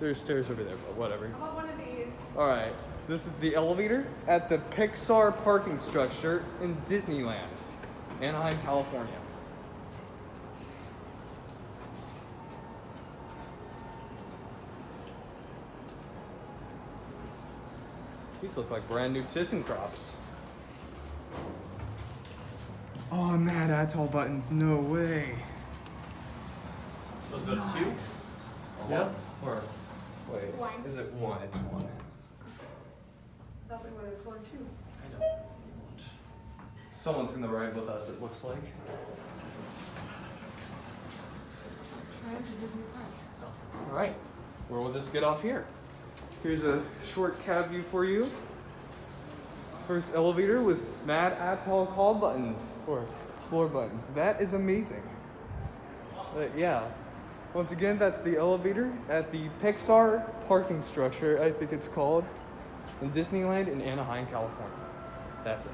There's stairs over there, but whatever. How about one of these? All right, this is the elevator at the Pixar parking structure in Disneyland, Anaheim, California. These look like brand new ThyssenKrupps. Oh, MAD Atoll buttons, no way. So the two? Yep. Or Wait, One. is it one? It's one. Thought we wanted 4 too. I don't want. Someone's in the ride with us, it looks like. All right, well, we'll just get off here. Here's a short cab view for you. First elevator with MAD Atoll call buttons or floor buttons. That is amazing. But yeah, once again, that's the elevator at the Pixar parking structure, I think it's called, in Disneyland in Anaheim, California. That's it.